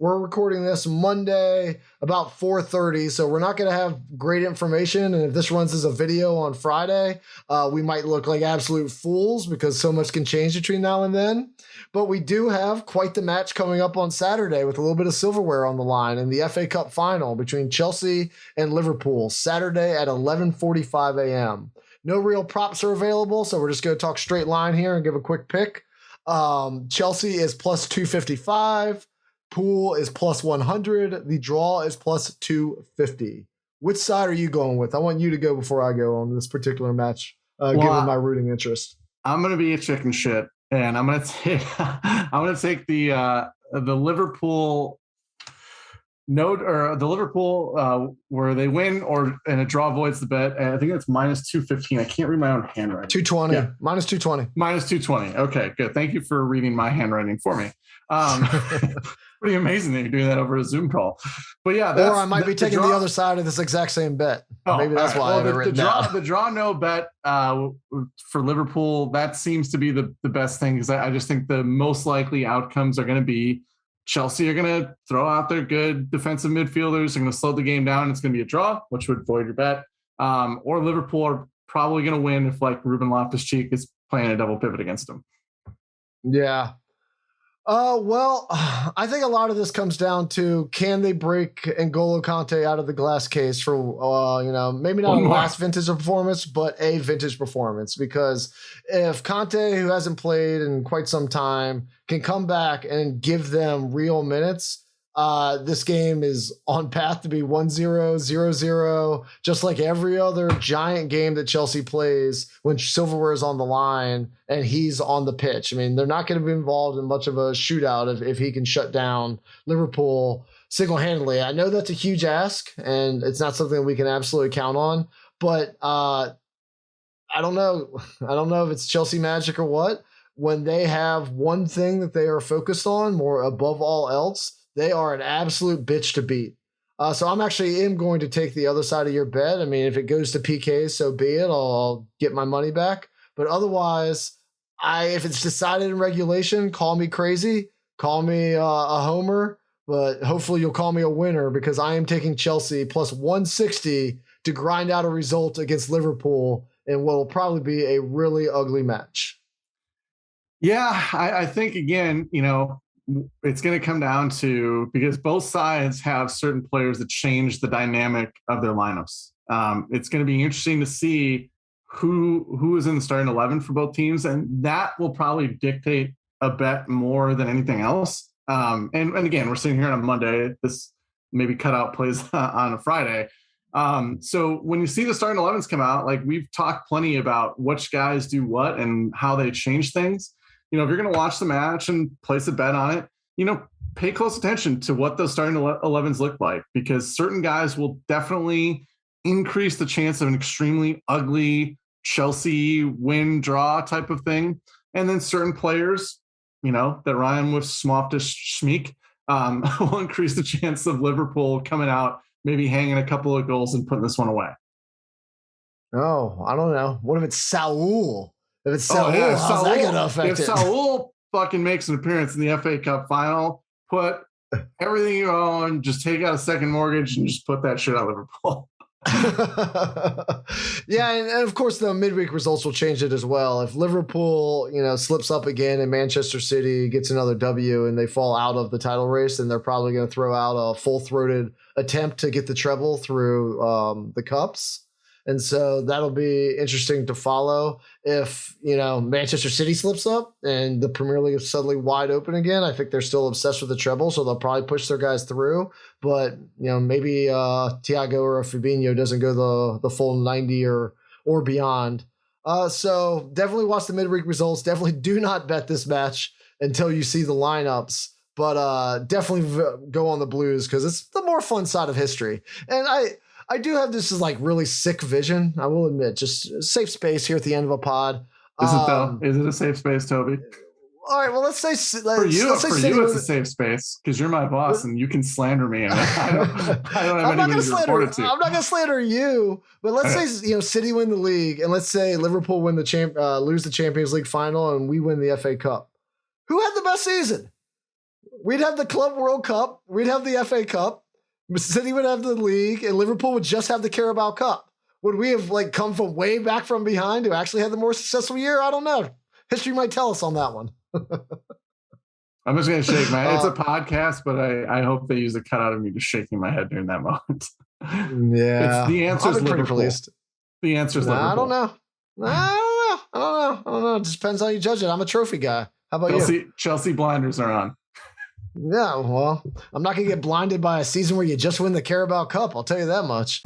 We're recording this Monday about 4:30, so we're not going to have great information. And if this runs as a video on Friday, we might look like absolute fools because so much can change between now and then. But we do have quite the match coming up on Saturday with a little bit of silverware on the line in the FA Cup final between Chelsea and Liverpool, Saturday at 11:45 a.m. No real props are available, so we're just going to talk straight line here and give a quick pick. Chelsea is plus 255. Pool is plus 100. The draw is plus 250. Which side are you going with? I want you to go before I go on this particular match, given my rooting interest. I'm going to be a chicken shit, and I'm going to take the Liverpool note, or the Liverpool where they win and a draw avoids the bet. And I think it's minus 215. I can't read my own handwriting. 220. Yeah. Minus 220. Minus 220. Okay, good. Thank you for reading my handwriting for me. Pretty amazing that you're doing that over a Zoom call. But yeah, or I might be taking the other side of this exact same bet. Maybe that's why I have it written down. The draw no bet for Liverpool, that seems to be the best thing, because I just think the most likely outcomes are going to be Chelsea are going to throw out their good defensive midfielders. They're going to slow the game down. It's going to be a draw, which would void your bet. Or Liverpool are probably going to win if Ruben Loftus-Cheek is playing a double pivot against them. Yeah. Well, I think a lot of this comes down to, can they break N'Golo Kante out of the glass case for, maybe not a last vintage performance, but a vintage performance? Because if Kante, who hasn't played in quite some time, can come back and give them real minutes, this game is on path to be 1-0, 0-0, just like every other giant game that Chelsea plays when silverware is on the line and he's on the pitch. I mean, they're not going to be involved in much of a shootout if he can shut down Liverpool single-handedly. I know that's a huge ask, and it's not something we can absolutely count on, but I don't know. I don't know if it's Chelsea magic or what. When they have one thing that they are focused on more above all else, they are an absolute bitch to beat. So I'm actually going to take the other side of your bet. I mean, if it goes to PK, so be it. I'll get my money back. But otherwise, if it's decided in regulation, call me crazy, call me a homer, but hopefully you'll call me a winner, because I am taking Chelsea plus 160 to grind out a result against Liverpool in what will probably be a really ugly match. Yeah, I think, again, it's going to come down to, because both sides have certain players that change the dynamic of their lineups. It's going to be interesting to see who is in the starting 11 for both teams, and that will probably dictate a bet more than anything else. And again, we're sitting here on a Monday. This maybe cutout plays on a Friday. So when you see the starting 11s come out, we've talked plenty about which guys do what and how they change things. If you're going to watch the match and place a bet on it, pay close attention to what those starting 11s look like, because certain guys will definitely increase the chance of an extremely ugly Chelsea win draw type of thing. And then certain players, that rhyme with Smoftish Schmeek, will increase the chance of Liverpool coming out, maybe hanging a couple of goals and putting this one away. Oh, I don't know. What if it's Saul? If it's Saul, how's that going to affect it? If Saul fucking makes an appearance in the FA Cup final, put everything you own, just take out a second mortgage and just put that shit on Liverpool. Yeah, and of course the midweek results will change it as well. If Liverpool, slips up again and Manchester City gets another W and they fall out of the title race, then they're probably going to throw out a full-throated attempt to get the treble through the cups. And so that'll be interesting to follow. If, Manchester City slips up and the Premier League is suddenly wide open again, I think they're still obsessed with the treble, so they'll probably push their guys through. But, maybe Thiago or Fabinho doesn't go the full 90 or beyond. So definitely watch the midweek results. Definitely do not bet this match until you see the lineups. But definitely go on the Blues, because it's the more fun side of history. And I do have this really sick vision, I will admit. Just safe space here at the end of a pod. Is it though? Is it a safe space, Toby? All right, well, let's say for you, it's a safe space because you're my boss and you can slander me. I don't have anybody to report it to. I'm not going to slander you, but let's say City win the league, and let's say Liverpool win lose the Champions League final, and we win the FA Cup. Who had the best season? We'd have the Club World Cup. We'd have the FA Cup. City would have the league, and Liverpool would just have the Carabao Cup. Would we have come from way back from behind to actually have the more successful year? I don't know. History might tell us on that one. I'm just going to shake my head. It's a podcast, but I hope they use a cutout of me just shaking my head during that moment. Yeah. The answer is Liverpool. Released. The answer is Liverpool. I don't know. I don't know. It just depends how you judge it. I'm a trophy guy. How about you? Chelsea blinders are on. Yeah, well, I'm not going to get blinded by a season where you just win the Carabao Cup. I'll tell you that much.